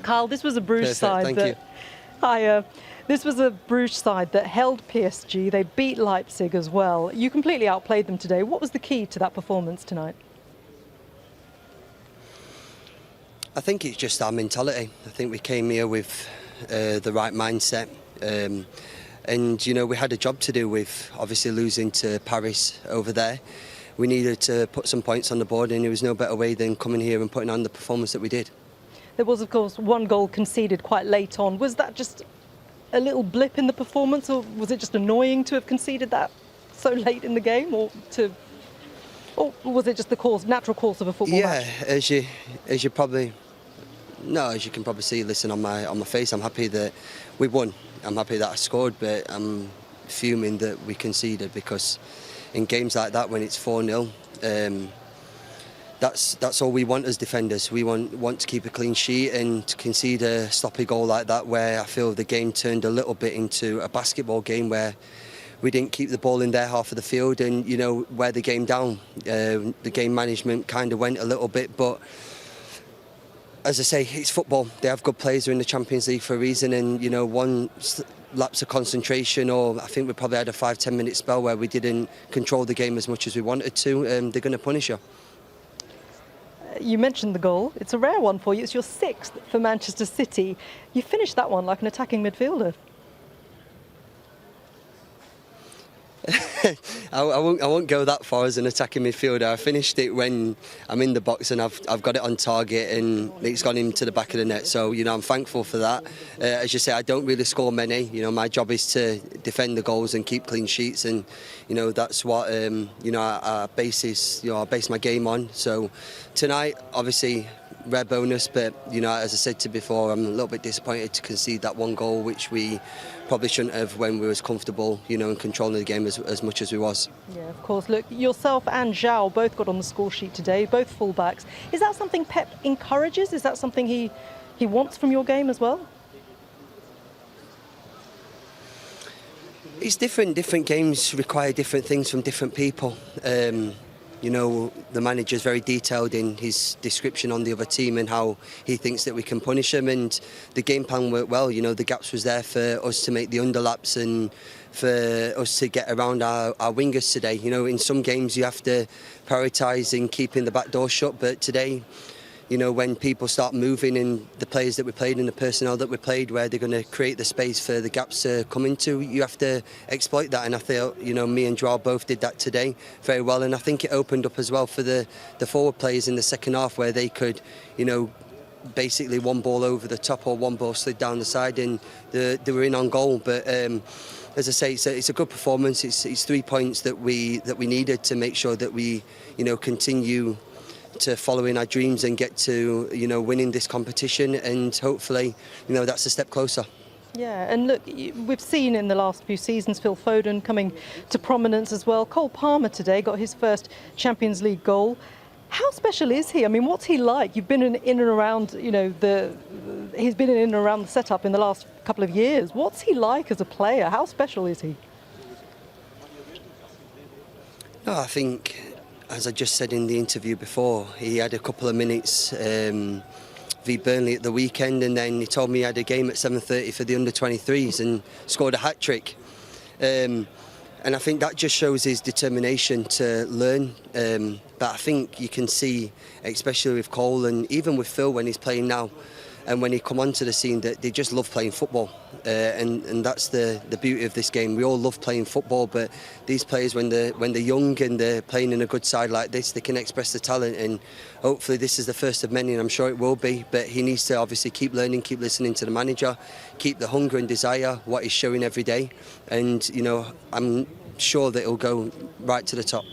Kyle, this was a Brugge side Thank you. This was a Brugge side that held PSG. They beat Leipzig as well. You completely outplayed them today. What was the key to that performance tonight? I think it's just our mentality. I think we came here with the right mindset. And, you know, we had a job to do with obviously losing to Paris over there. We needed to put some points on the board, and there was no better way than coming here and putting on the performance that we did. There was, of course, one goal conceded quite late on. Was that just a little blip in the performance, or was it just annoying to have conceded that so late in the game, or was it just the natural course of a football match? Yeah, as you can probably see, listen, on my face, I'm happy that we won. I'm happy that I scored, but I'm fuming that we conceded, because in games like that, when it's 4-0, that's all we want as defenders. We want to keep a clean sheet, and to concede a sloppy goal like that, where I feel the game turned a little bit into a basketball game where we didn't keep the ball in their half of the field and, you know, wear the game down. The game management kind of went a little bit, but as I say, it's football. They have good players who are in the Champions League for a reason, and, you know, one lapse of concentration, or I think we probably had a 5-10 minute spell where we didn't control the game as much as we wanted to, they're going to punish you. You mentioned the goal. It's a rare one for you. It's your 6th for Manchester City. You finished that one like an attacking midfielder. I won't go that far as an attacking midfielder. I finished it when I'm in the box and I've got it on target and it's gone into the back of the net. So, you know, I'm thankful for that. As you say, I don't really score many. You know, my job is to defend the goals and keep clean sheets, and, you know, that's what you know, I base my game on. So tonight, obviously, rare bonus, but, you know, as I said to you before, I'm a little bit disappointed to concede that one goal, which we probably shouldn't have when we was comfortable, you know, and controlling the game as much as we was. Yeah, of course. Look, yourself and Zhao both got on the score sheet today, both fullbacks. Is that something Pep encourages? Is that something he wants from your game as well? It's different. Different games require different things from different people. You know, the manager's very detailed in his description on the other team and how he thinks that we can punish them, and the game plan worked well. You know, the gaps was there for us to make the underlaps and for us to get around our wingers today. You know, in some games you have to prioritise in keeping the back door shut, but today, you know, when people start moving in the players that we played and the personnel that we played, where they're going to create the space for the gaps to come into, you have to exploit that. And I feel, you know, me and Joao both did that today very well. And I think it opened up as well for the forward players in the second half, where they could, you know, basically one ball over the top or one ball slid down the side, and they were in on goal. But as I say, it's a good performance. It's 3 points that we needed to make sure that we, you know, continue to following our dreams and get to, you know, winning this competition, and hopefully, you know, that's a step closer. Yeah, and look, we've seen in the last few seasons Phil Foden coming to prominence as well. Cole Palmer today got his first Champions League goal. How special is he? I mean, what's he like? You've been in and around, you know, he's been in and around the setup in the last couple of years. What's he like as a player? How special is he? No, I think, as I just said in the interview before, he had a couple of minutes v Burnley at the weekend, and then he told me he had a game at 7:30 for the under-23s and scored a hat-trick. And I think that just shows his determination to learn. But I think you can see, especially with Cole and even with Phil when he's playing now, and when he come onto the scene, that they just love playing football, and that's the beauty of this game. We all love playing football, but these players, when they're young and they're playing in a good side like this, they can express the talent, and hopefully this is the first of many, and I'm sure it will be. But he needs to obviously keep learning, keep listening to the manager, keep the hunger and desire, what he's showing every day, and, you know, I'm sure that he'll go right to the top.